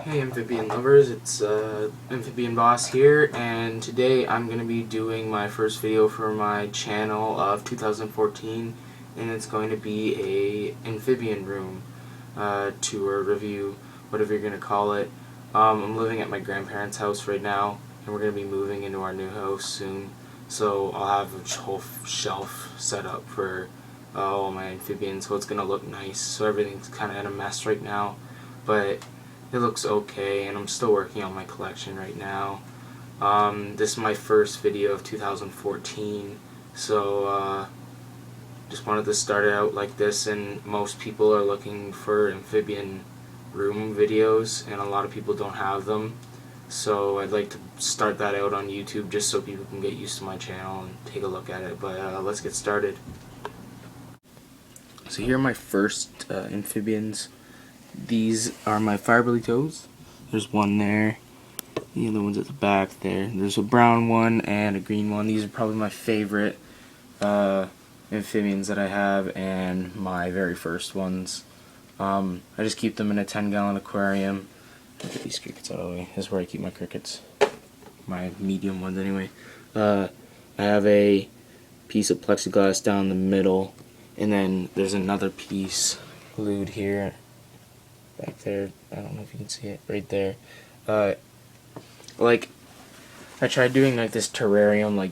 Hey amphibian lovers, it's AmphibianBoss here, and today I'm going to be doing my first video for my channel of 2014, and it's going to be a amphibian room tour, review, whatever you're going to call it. I'm living at my grandparents' house right now, and we're going to be moving into our new house soon, so I'll have a whole shelf set up for all my amphibians, so it's going to look nice. So everything's kind of in a mess right now, but it looks okay, and I'm still working on my collection right now. This is my first video of 2014, so just wanted to start it out like this, and most people are looking for amphibian room videos, and a lot of people don't have them. So I'd like to start that out on YouTube just so people can get used to my channel and take a look at it, but let's get started. So here are my first amphibians. These are my fire-bellied toads. There's one there. The other one's at the back there. There's a brown one and a green one. These are probably my favorite amphibians that I have, and my very first ones. I just keep them in a 10-gallon aquarium. Get these crickets out of the way. This is where I keep my crickets. My medium ones anyway. I have a piece of plexiglass down the middle, and then there's another piece glued here. Back there, I don't know if you can see it, right there. Like, I tried doing like this terrarium, like,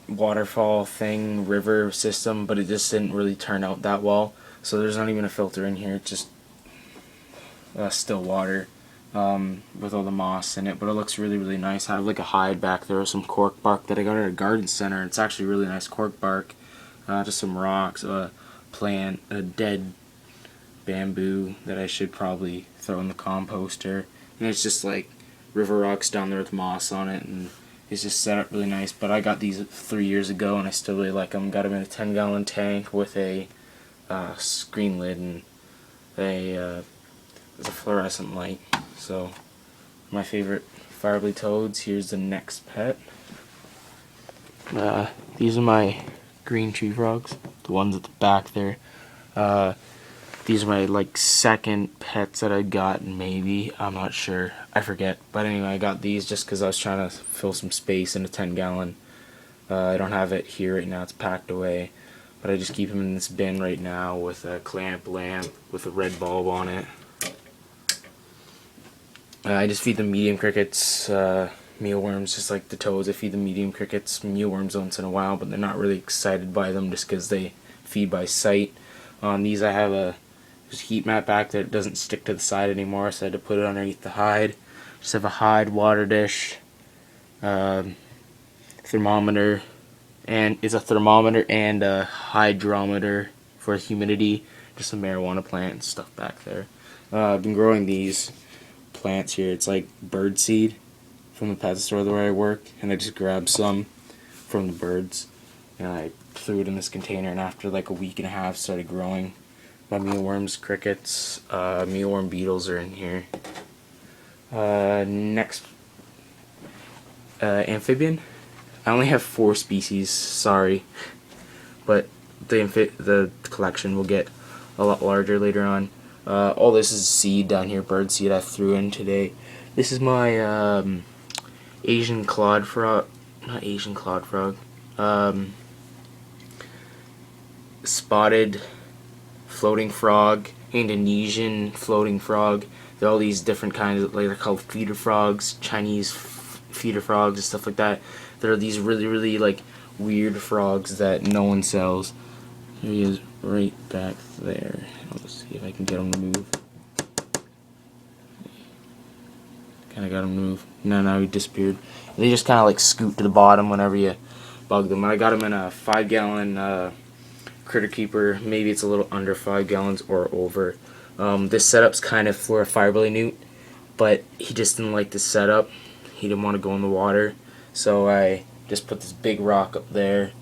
waterfall thing, river system, but it just didn't really turn out that well. So there's not even a filter in here, it's just still water with all the moss in it, but it looks really, really nice. I have like a hide back there with some cork bark that I got at a garden center. It's actually really nice cork bark, just some rocks, a plant, a dead bamboo that I should probably throw in the composter, and it's just like river rocks down there with moss on it, and it's just set up really nice. But I got these 3 years ago, and I still really like them. Got them in a 10-gallon tank with a screen lid and a fluorescent light. So my favorite fire-bellied toads. Here's the next pet. These are my green tree frogs, the ones at the back there. These are my like second pets that I got, maybe, I'm not sure, I forget, but anyway, I got these just because I was trying to fill some space in a 10-gallon. I don't have it here right now, it's packed away, but I just keep them in this bin right now with a clamp lamp with a red bulb on it. I just feed them medium crickets, mealworms, just like the toads. I feed them medium crickets, mealworms once in a while, but they're not really excited by them just because they feed by sight. On these I have a heat mat back there. It doesn't stick to the side anymore, so I had to put it underneath the hide. Just have a hide water dish, thermometer, and it's a thermometer and a hydrometer for humidity. Just a marijuana plant and stuff back there. I've been growing these plants here. It's like bird seed from the pet store where I work, and I just grabbed some from the birds and I threw it in this container, and after like a week and a half started growing. My mealworms, crickets, mealworm beetles are in here. Next, amphibian. I only have 4 species, sorry, but the collection will get a lot larger later on. All this is seed down here, bird seed I threw in today. This is my Asian clawed frog, not Asian clawed frog, spotted floating frog, Indonesian floating frog. There are all these different kinds of, like, they're called feeder frogs, Chinese feeder frogs and stuff like that. There are these really, really like weird frogs that no one sells. Here he is right back there. I'll see if I can get him to move. Kinda got him to move. No, he disappeared. They just kinda like scoot to the bottom whenever you bug them. I got him in a 5-gallon critter keeper. Maybe it's a little under 5 gallons or over. This setup's kind of for a fire-bellied newt, but he just didn't like the setup. He didn't want to go in the water, so I just put this big rock up there.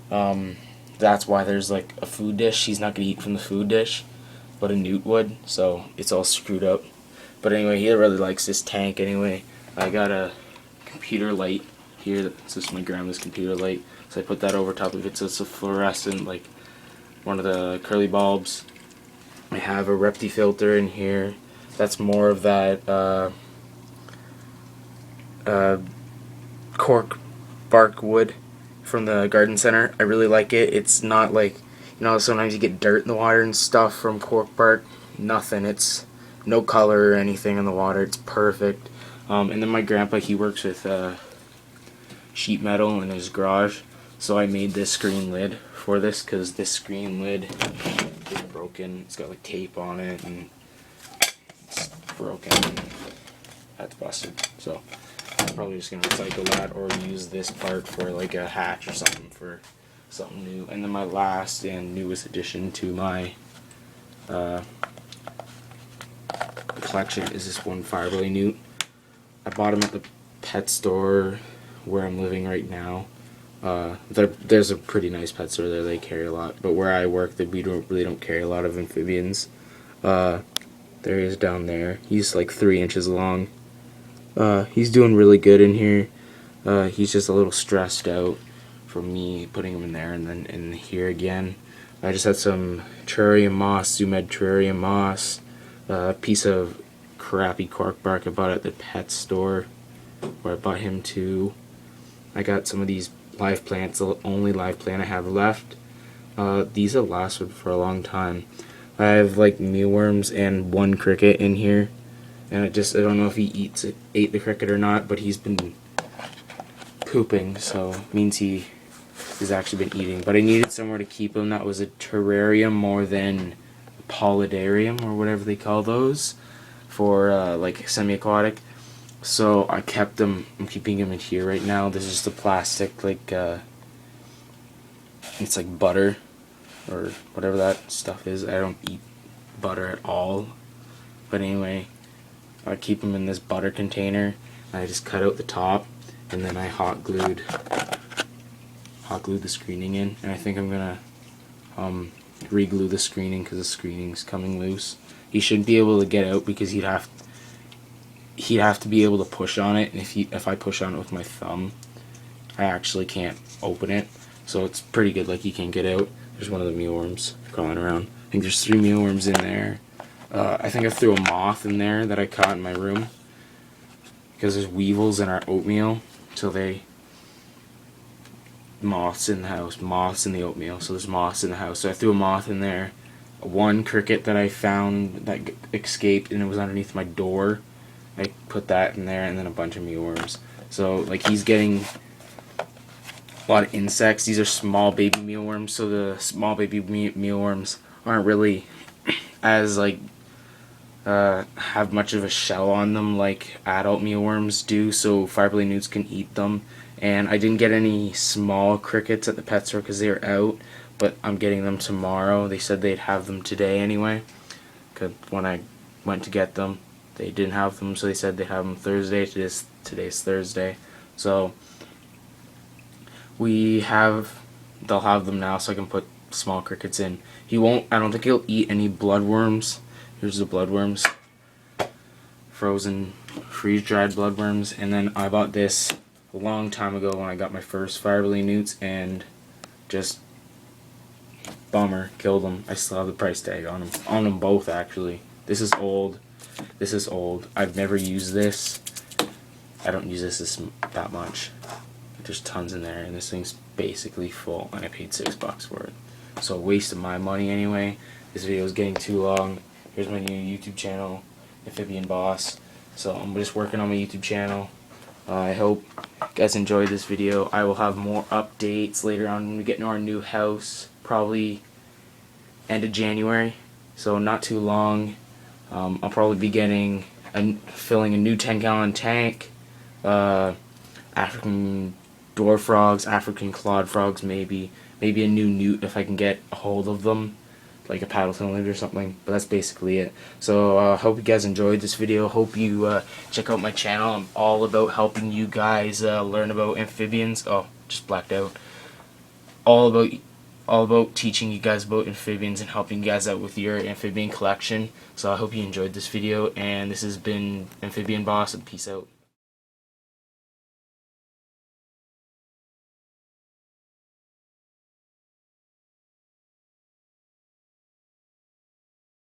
That's why there's like a food dish. He's not gonna eat from the food dish, but a newt would, so it's all screwed up. But anyway, he really likes this tank anyway. I got a computer light here. This is my grandma's computer light, so I put that over top of it, so it's a fluorescent, like one of the curly bulbs. I have a Repti filter in here. that's more of that cork bark wood from the garden center. I really like it. It's not like, you know, sometimes you get dirt in the water and stuff from cork bark. Nothing. It's no color or anything in the water. It's perfect. And then my grandpa, he works with sheet metal in his garage, so I made this screen lid for this because this screen lid is broken. It's got like tape on it and it's broken. That's busted. So I'm probably just gonna recycle that or use this part for like a hatch or something for something new. And then my last and newest addition to my collection is this one Fire-bellied newt. I bought him at the pet store where I'm living right now. There's a pretty nice pet store there. They carry a lot, but where I work, we really don't carry a lot of amphibians. There he is down there. He's like 3 inches long. He's doing really good in here. He's just a little stressed out from me putting him in there and then in here again. I just had some terrarium moss, Zoo-Med terrarium moss, a piece of crappy cork bark I bought at the pet store where I bought him too. I got some of these live plants, the only live plant I have left. These have lasted for a long time. I have like mealworms and one cricket in here, and I don't know if he ate the cricket or not, but he's been pooping, so it means he has actually been eating. But I needed somewhere to keep him that was a terrarium more than a polydarium or whatever they call those for like semi-aquatic. So I kept them. I'm keeping them in here right now. This is just a plastic, like it's like butter or whatever that stuff is. I don't eat butter at all, but anyway, I keep them in this butter container. I just cut out the top, and then I hot glued the screening in, and I think I'm gonna re-glue the screening because the screening's coming loose. He shouldn't be able to get out because he'd have to be able to push on it, and if I push on it with my thumb, I actually can't open it. So it's pretty good, like he can get out. There's one of the mealworms crawling around. I think there's 3 mealworms in there. I think I threw a moth in there that I caught in my room because there's weevils in our oatmeal, so moths in the house, moths in the oatmeal, so there's moths in the house. So I threw a moth in there. One cricket that I found that escaped and it was underneath my door, I put that in there, and then a bunch of mealworms. So like he's getting a lot of insects. These are small baby mealworms, so the small baby mealworms aren't really as like have much of a shell on them like adult mealworms do, so Fire-bellied newts can eat them. And I didn't get any small crickets at the pet store because they were out, but I'm getting them tomorrow. They said they'd have them today anyway, because when I went to get them they didn't have them, so they said they'd have them Thursday. Today's Thursday, so they'll have them now, so I can put small crickets in. I don't think he'll eat any bloodworms. Here's the bloodworms, frozen, freeze-dried bloodworms. And then I bought this a long time ago when I got my first Fire-bellied newts, and just bummer, killed them. I still have the price tag on them both actually. This is old. This is old. I've never used this. I don't use this that much. There's tons in there, and this thing's basically full, and I paid $6 for it. So a waste of my money anyway. This video is getting too long. Here's my new YouTube channel, AmphibianBoss. So I'm just working on my YouTube channel. I hope you guys enjoyed this video. I will have more updates later on when we get into our new house, probably end of January, so not too long. I'll probably be filling a new 10-gallon tank, African dwarf frogs, African clawed frogs, maybe a new newt if I can get a hold of them, like a paddleton newt or something. But that's basically it. So hope you guys enjoyed this video. Hope you check out my channel. I'm all about helping you guys learn about amphibians. Oh, just blacked out. All about teaching you guys about amphibians and helping you guys out with your amphibian collection. So I hope you enjoyed this video, and this has been AmphibianBoss, and peace out.